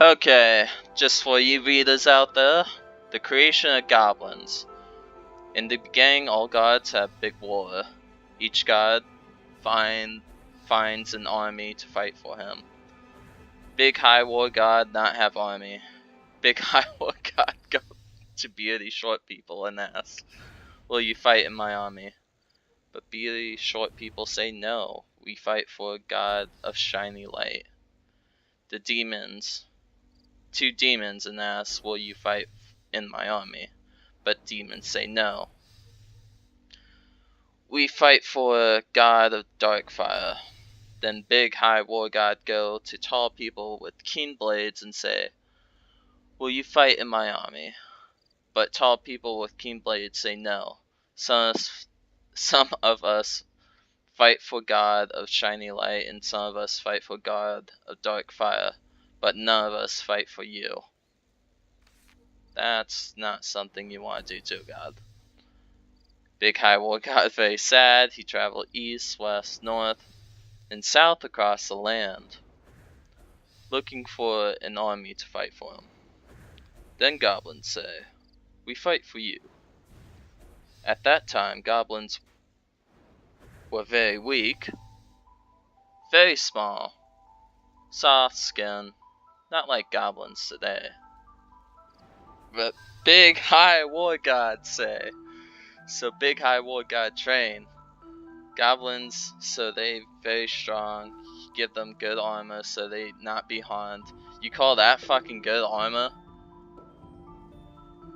Okay, just for you readers out there, the creation of goblins. In the beginning, all gods have big war. Each god finds an army to fight for him. Big high war god not have army. Big high war god go to beardy short people and ask, "Will you fight in my army?" But beardy short people say no. We fight for a god of shiny light. The demons. Two demons and ask, "Will you fight in my army?" But demons say no. We fight for a god of dark fire. Then big high war god go to tall people with keen blades and say, "Will you fight in my army?" But tall people with keen blades say no. Some of us fight for god of shiny light, and some of us fight for god of dark fire, but none of us fight for you. That's not something you want to do to a god. Big high war god very sad. He traveled east, west, north, and south across the land, looking for an army to fight for him. Then goblins say, "We fight for you." At that time, goblins were very weak, very small, soft skin, not like goblins today. But big high war gods say. So big high war god train. Goblins, so they very strong. Give them good armor so they not be harmed. You call that fucking good armor?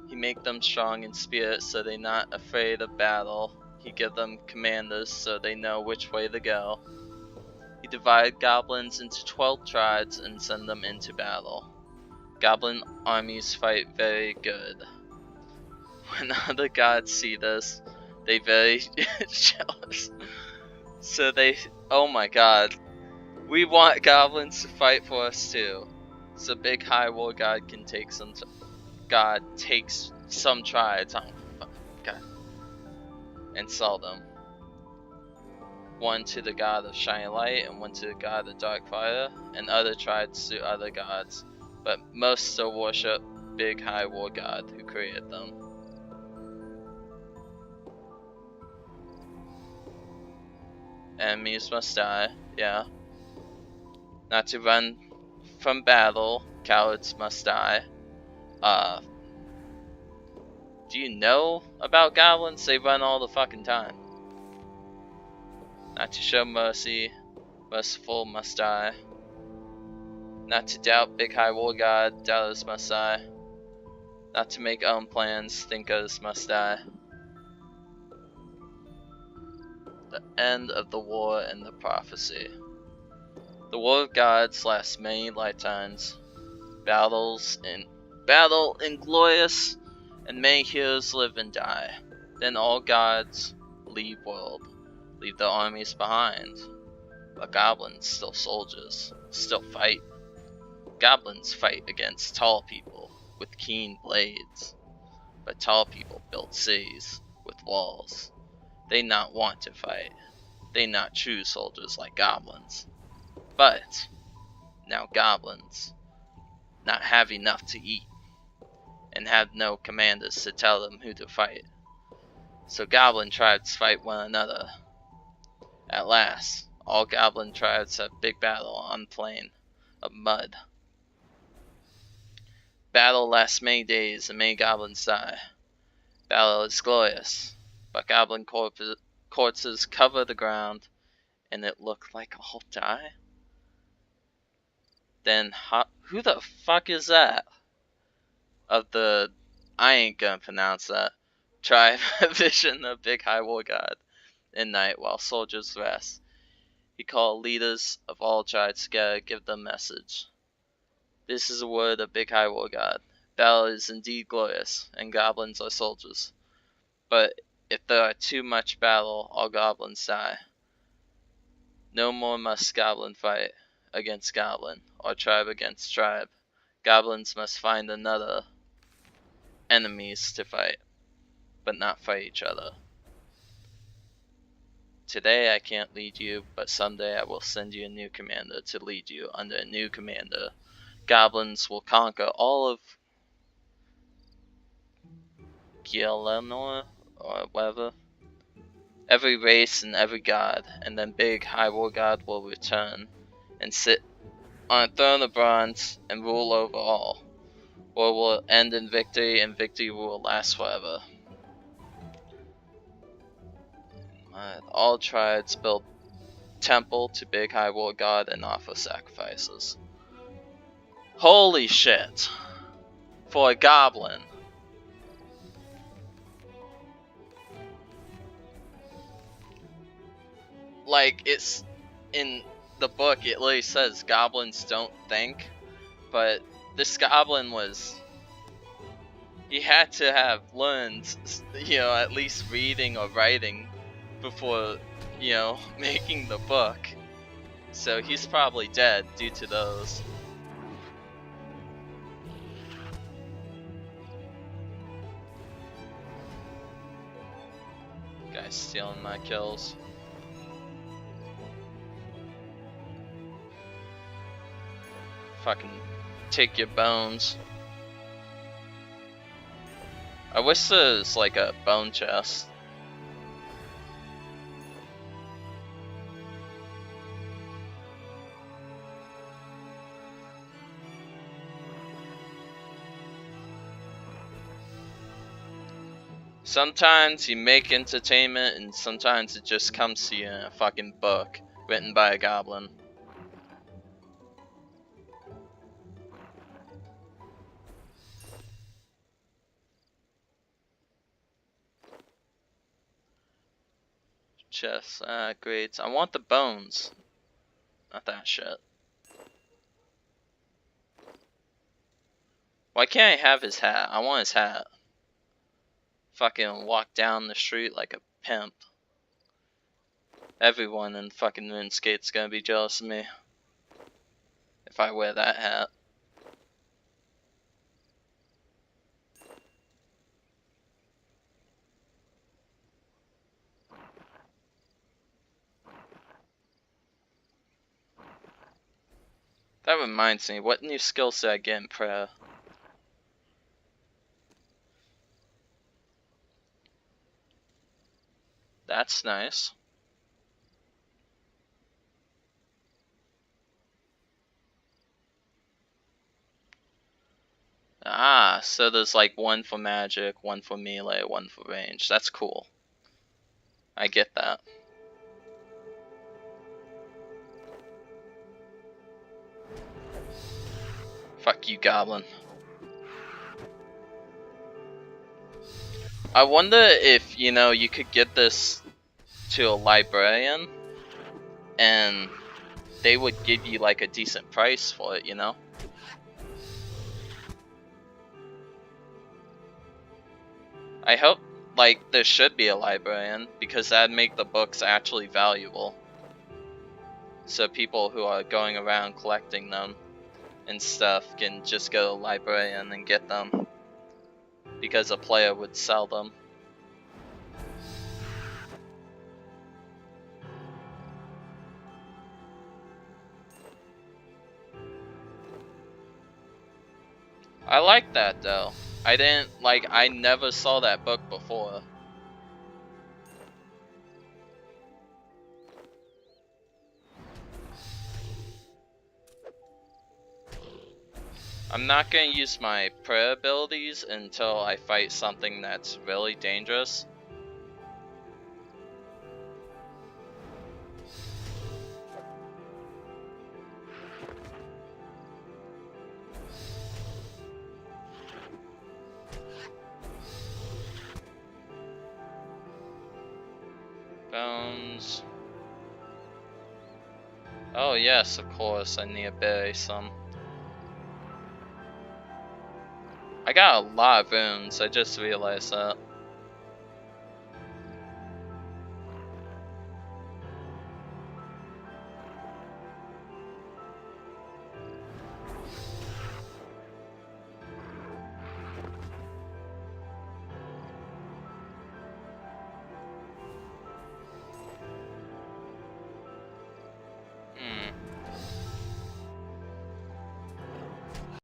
He make them strong in spirit so they not afraid of battle. He give them commanders so they know which way to go. He divide goblins into 12 tribes and send them into battle. Goblin armies fight very good. When other gods see this, they very jealous. So they, oh my god, we want goblins to fight for us too. So big high war god can take some, god takes some tribes, god, and sell them. One to the god of shiny light and one to the god of dark fire, and other tribes to other gods. But most still worship big high war god who created them. Enemies must die, yeah. Not to run from battle, cowards must die. Do you know about goblins? They run all the fucking time. Not to show mercy, merciful must die. Not to doubt big high war god, doubters must die. Not to make own plans, thinkers must die. The end of the war and the prophecy. The war of gods lasts many lifetimes. Battle inglorious, and many heroes live and die. Then all gods leave world, leave their armies behind. But goblins, still soldiers, still fight. Goblins fight against tall people with keen blades. But tall people build cities with walls. They not want to fight. They not true soldiers like goblins. But now goblins not have enough to eat and have no commanders to tell them who to fight. So goblin tribes fight one another. At last, all goblin tribes have big battle on plain of mud. Battle lasts many days and many goblins die. Battle is glorious, but goblin corpses cover the ground and it look like all die. Then who the fuck is that? Of the, I ain't gonna pronounce that, tribe vision of big high war god in night while soldiers rest. He called leaders of all tribes together, give them message. This is a word of big high war god. Battle is indeed glorious, and goblins are soldiers. But if there are too much battle, all goblins die. No more must goblin fight against goblin, or tribe against tribe. Goblins must find another enemies to fight, but not fight each other. Today I can't lead you, but someday I will send you a new commander to lead you under a new commander. goblins will conquer all of Gielinor, or whatever, every race and every god, and then Big High War God will return and sit on a throne of bronze and rule over all. War will end in victory, and victory will last forever. All tribes build temple to Big High War God and offer sacrifices. Holy shit! For a goblin. Like, it's in the book, it literally says goblins don't think, but this goblin he had to have learned, at least reading or writing before, making the book. So he's probably dead due to those. Guy's stealing my kills. Fucking take your bones. I wish there was like a bone chest. Sometimes you make entertainment, and sometimes it just comes to you in a fucking book written by a goblin. Chest, great. I want the bones, not that shit. Why can't I have his hat? I want his hat. Fucking walk down the street like a pimp. Everyone in fucking RuneScape's gonna be jealous of me if I wear that hat. That reminds me, what new skills did I get in prayer? That's nice. Ah, so there's like one for magic, one for melee, one for range. That's cool. I get that. Fuck you, goblin. I wonder if, you could get this to a librarian and they would give you like a decent price for it, I hope, like, there should be a librarian, because that'd make the books actually valuable. So people who are going around collecting them and stuff can just go to the librarian and get them, because a player would sell them. I like that though. I never saw that book before. I'm not gonna use my prayer abilities until I fight something that's really dangerous. Bones. Oh yes, of course, I need to bury some. I got a lot of runes, I just realized that.